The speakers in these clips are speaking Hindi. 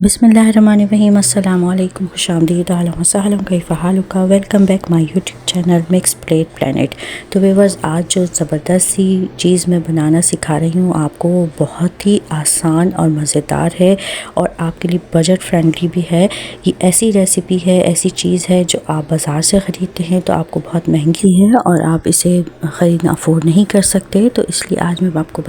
बिस्मिल्लाहिर्रहमानिर्रहीम अस्सलामु अलैकुम खुशामदीद अहलन व सहलन कैफ़ हालुका। Welcome back my YouTube channel mix plate planet. तो व्यूअर्स, आज जो ज़बरदस्त सी चीज़ मैं बनाना सिखा रही हूँ आपको, वो बहुत ही आसान और मज़ेदार है और आपके लिए बजट फ्रेंडली भी है। ये ऐसी रेसिपी है, ऐसी चीज़ है जो आप बाज़ार से ख़रीदते हैं तो आपको बहुत महंगी है और आप इसे ख़रीदना अफोर्ड नहीं कर सकते। तो इसलिए आज मैं आपको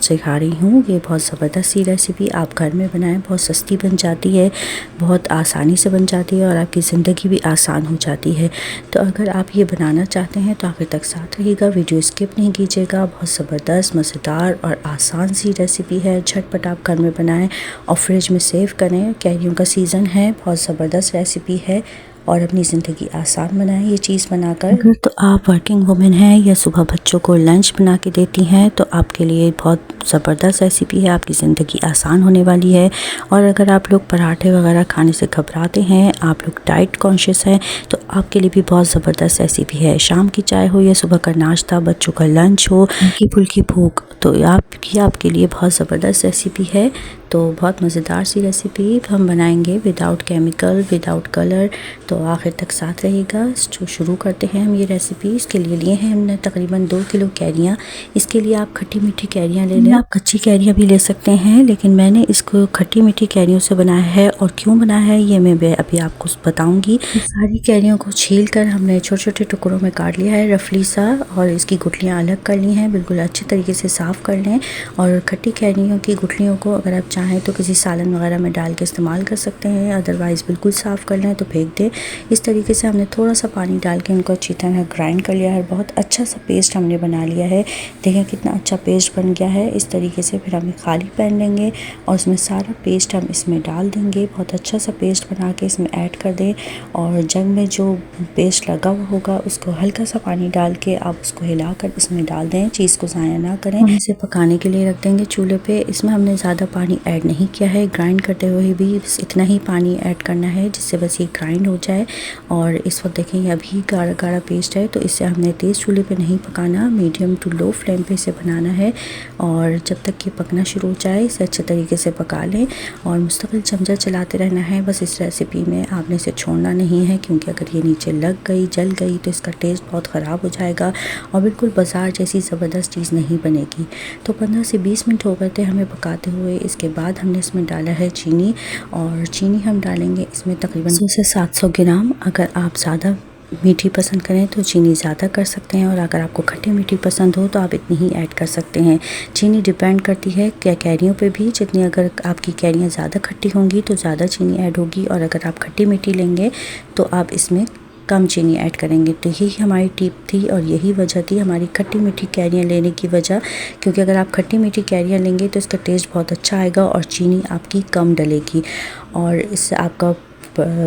सिखा रही हूँ। ये बहुत ज़बरदस्त सी रेसिपी आप घर में बनाएं, बहुत सस्ती बन जाती है, बहुत आसानी से बन जाती है और आपकी ज़िंदगी भी आसान हो जाती है। तो अगर आप ये बनाना चाहते हैं तो आखिर तक साथ रहिएगा, वीडियो स्किप नहीं कीजिएगा। बहुत ज़बरदस्त, मज़ेदार और आसान सी रेसिपी है। झटपट आप घर में बनाएं और फ्रिज में सेव करें। कैरियों का सीज़न है, बहुत ज़बरदस्त रेसिपी है और अपनी ज़िंदगी आसान बनाएं ये चीज़ बनाकर। अगर तो आप वर्किंग वुमेन हैं या सुबह बच्चों को लंच बना के देती हैं तो आपके लिए बहुत ज़बरदस्त रेसिपी है, आपकी ज़िंदगी आसान होने वाली है। और अगर आप लोग पराठे वगैरह खाने से घबराते हैं, आप लोग डाइट कॉन्शियस हैं, तो आपके लिए भी बहुत ज़बरदस्त रेसिपी है। शाम की चाय हो या सुबह का नाश्ता, बच्चों का लंच हो, हल्की फुल्की भूख, तो आपके लिए बहुत ज़बरदस्त रेसिपी है। तो बहुत मज़ेदार सी रेसिपी हम बनाएंगे विदाउट केमिकल, विदाउट कलर। तो आखिर तक साथ रहेगा। जो शुरू करते हैं हम ये रेसिपी। इसके लिए हैं हमने तकरीबन 2 किलो कैरियाँ। इसके लिए आप खट्टी मीठी कैरियाँ ले लें। आप कच्ची कैरियाँ भी ले सकते हैं, लेकिन मैंने इसको खट्टी मीठी कैरियों से बनाया है। और क्यों बनाया है ये मैं अभी आपको बताऊंगी। सारी कैरियों को छील कर हमने छोटे छोटे टुकड़ों में काट लिया है रफली सा, और इसकी गुठलियाँ अलग कर ली हैं। बिल्कुल अच्छे तरीके से साफ़ कर लें। और खट्टी कैरियों की गुठलियों को अगर आप चाहें तो किसी सालन वगैरह में डाल के इस्तेमाल कर सकते हैं, अदरवाइज़ बिल्कुल साफ़ कर लें तो फेंक दें। इस तरीके से हमने थोड़ा सा पानी डाल के उनको अच्छी तरह ग्राइंड कर लिया है। बहुत अच्छा सा पेस्ट हमने बना लिया है। देखें कितना अच्छा पेस्ट बन गया है। इस तरीके से फिर हम खाली पैन लेंगे और उसमें सारा पेस्ट हम इसमें डाल देंगे। बहुत अच्छा सा पेस्ट बना के इसमें ऐड कर दें। और जग में जो पेस्ट लगा हुआ होगा उसको हल्का सा पानी डाल के आप उसको हिलाकर इसमें डाल दें। चीज़ को ज़ाया ना करें। हम इसे पकाने के लिए रख देंगे चूल्हे पे। इसमें हमने ज़्यादा पानी ऐड नहीं किया है। ग्राइंड करते हुए भी बस इतना ही पानी ऐड करना है जिससे बस ये ग्राइंड हो जाए। और इस वक्त देखें ये अभी गाढ़ा गाढ़ा पेस्ट है, तो इसे हमने तेज़ चूल्हे पे नहीं पकाना, मीडियम टू लो फ्लेम पे इसे बनाना है। और जब तक ये पकना शुरू हो जाए इसे अच्छे तरीके से पका लें और मुस्तकिल चमचा चलाते रहना है। बस इस रेसिपी में आपने इसे छोड़ना नहीं है, क्योंकि अगर ये नीचे लग गई, जल गई तो इसका टेस्ट बहुत ख़राब हो जाएगा और बिल्कुल बाज़ार जैसी ज़बरदस्त चीज़ नहीं बनेगी। तो 15 से 20 मिनट हो गए थे हमें पकाते हुए। इसके बाद हमने इसमें डाला है चीनी, और चीनी हम डालेंगे इसमें तकरीबन 100 से 700 ग्राम। अगर आप ज़्यादा मीठी पसंद करें तो चीनी ज़्यादा कर सकते हैं, और अगर आपको खट्टी मीठी पसंद हो तो आप इतनी ही ऐड कर सकते हैं। चीनी डिपेंड करती है कैरियों पे भी। जितनी अगर आपकी कैरियाँ ज़्यादा खट्टी होंगी तो ज़्यादा चीनी ऐड होगी, और अगर आप खट्टी मीठी लेंगे तो आप इसमें कम चीनी ऐड करेंगे। तो यही हमारी टिप थी और यही वजह थी हमारी खट्टी मीठी कैरियाँ लेने की वजह, क्योंकि अगर आप खट्टी मीठी कैरियाँ लेंगे तो इसका टेस्ट बहुत अच्छा आएगा और चीनी आपकी कम डलेगी, और इससे आपका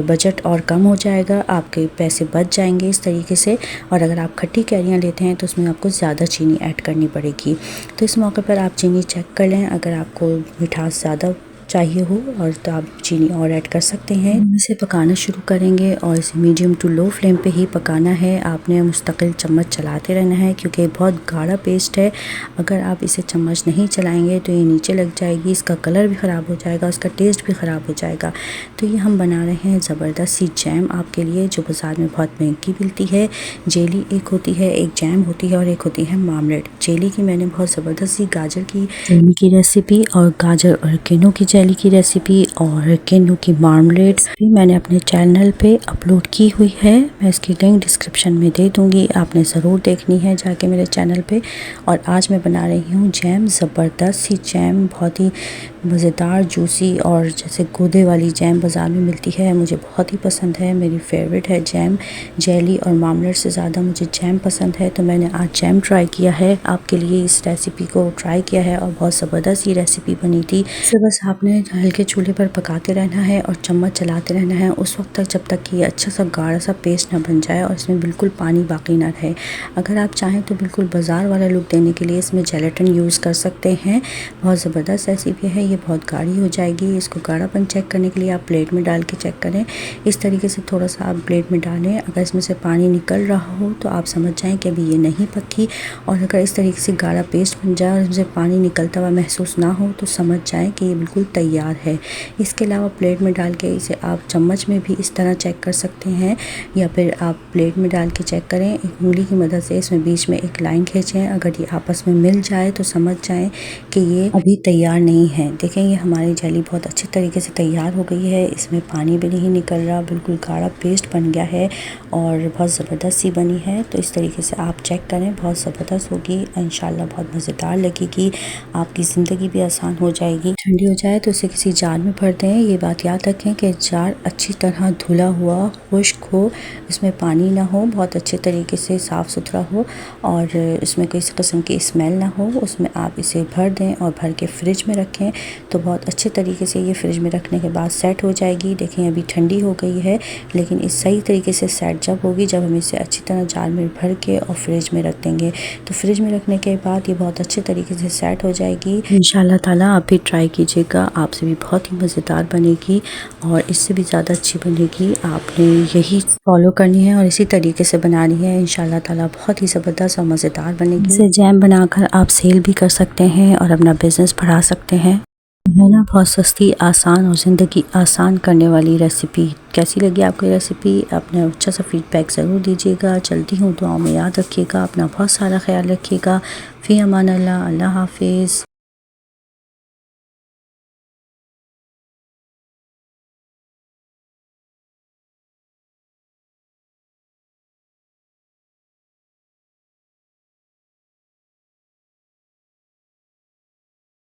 बजट और कम हो जाएगा, आपके पैसे बच जाएंगे इस तरीके से। और अगर आप खट्टी कैरियाँ लेते हैं तो उसमें आपको ज़्यादा चीनी ऐड करनी पड़ेगी। तो इस मौके पर आप चीनी चेक कर लें। अगर आपको मिठास ज़्यादा चाहिए हो और तो आप चीनी और ऐड कर सकते हैं। इसे पकाना शुरू करेंगे और इसे मीडियम टू लो फ्लेम पे ही पकाना है। आपने मुस्तकिल चम्मच चलाते रहना है, क्योंकि बहुत गाढ़ा पेस्ट है। अगर आप इसे चम्मच नहीं चलाएंगे तो ये नीचे लग जाएगी, इसका कलर भी ख़राब हो जाएगा, उसका टेस्ट भी ख़राब हो जाएगा। तो ये हम बना रहे हैं ज़बरदस्त सी जैम आपके लिए, जो बाज़ार में बहुत महंगी मिलती है। जेली एक होती है, एक जैम होती है और एक होती है मार्मलेट। जेली की मैंने बहुत ज़बरदस्त सी गाजर की जेली की रेसिपी और गाजर और किन्नू की जेली की रेसिपी और किन्नू की मार्मलेट भी मैंने अपने चैनल पे अपलोड की हुई है। मैं इसकी लिंक डिस्क्रिप्शन में दे दूँगी, आपने ज़रूर देखनी है जाके मेरे चैनल पे। और आज मैं बना रही हूँ जैम, ज़बरदस्त सी जैम, बहुत ही मज़ेदार, जूसी और जैसे गूदे वाली जैम बाज़ार में मिलती है, मुझे बहुत ही पसंद है। मेरी फेवरेट है जैम। जेली और मार्मलेट से ज़्यादा मुझे जैम पसंद है, तो मैंने आज जैम ट्राई किया है आपके लिए। इस रेसिपी को ट्राई किया है और बहुत ज़बरदस्त ये रेसिपी बनी थी। इसे बस आपने हल्के चूल्हे पर पकाते रहना है और चम्मच चलाते रहना है उस वक्त तक जब तक कि ये अच्छा सा गाढ़ा सा पेस्ट ना बन जाए और इसमें बिल्कुल पानी बाकी ना रहे। अगर आप चाहें तो बिल्कुल बाज़ार वाला लुक देने के लिए इसमें जेलेटिन यूज़ कर सकते हैं। बहुत ज़बरदस्त रेसिपी है। ये बहुत गाढ़ी हो जाएगी। इसको गाढ़ापन चेक करने के लिए आप प्लेट में डाल के चेक करें। इस तरीके से थोड़ा सा आप प्लेट में डालें। अगर इसमें से पानी निकल रहा हो तो आप समझ जाएं कि अभी ये नहीं पकी, और अगर इस तरीके से गाढ़ा पेस्ट बन जाए और इसमें पानी निकलता हुआ महसूस ना हो तो समझ जाएं कि ये बिल्कुल तैयार है। इसके अलावा प्लेट में डाल के इसे आप चम्मच में भी इस तरह चेक कर सकते हैं, या फिर आप प्लेट में डाल के चेक करें। एक उंगली की मदद से इसमें बीच में एक लाइन खींचें, अगर ये आपस में मिल जाए तो समझ जाएं कि ये अभी तैयार नहीं है। देखें ये हमारी जेली बहुत अच्छी तरीके से तैयार हो गई है, इसमें पानी भी नहीं निकल रहा, बिल्कुल गाढ़ा पेस्ट बन गया है और बहुत ज़बरदस्त सी बनी है। तो इस तरीके से आप चेक करें, बहुत ज़बरदस्त होगी इंशाल्लाह, बहुत मज़ेदार लगेगी, आपकी ज़िंदगी भी आसान हो जाएगी। ठंडी हो जाए तो इसे किसी जार में भर दें। ये बात याद रखें कि जार अच्छी तरह धुला हुआ, खुश्क हो, इसमें पानी ना हो, बहुत अच्छे तरीके से साफ़ सुथरा हो और इसमें किसी किस्म की स्मेल ना हो, उसमें आप इसे भर दें और भर के फ्रिज में रखें। तो बहुत अच्छे तरीके से ये फ्रिज में रखने के बाद सेट हो जाएगी। देखें अभी ठंडी हो गई है, लेकिन इस सही तरीके से सेट जब होगी जब हम इसे अच्छी तरह जार में भर के और फ्रिज में रख देंगे। तो फ्रिज में रखने के बाद ये बहुत अच्छे तरीके से सेट हो जाएगी। इंशाल्लाह ताला आप भी ट्राई कीजिएगा, आपसे भी बहुत ही मज़ेदार बनेगी और इससे भी ज़्यादा अच्छी बनेगी। आपने यही फॉलो करनी है और इसी तरीके से बनानी है, इंशाल्लाह ताला बहुत ही ज़बरदस्त और मज़ेदार बनेगी। इसे जैम बनाकर आप सेल भी कर सकते हैं और अपना बिज़नेस बढ़ा सकते हैं। है ना, बहुत सस्ती, आसान और ज़िंदगी आसान करने वाली रेसिपी। कैसी लगी आपको ये रेसिपी? अपने अच्छा सा फीडबैक ज़रूर दीजिएगा। चलती हूँ, दुआओं में याद रखिएगा, अपना बहुत सारा ख्याल रखिएगा। फ़ी अमान अल्लाह, अल्लाह हाफिज़।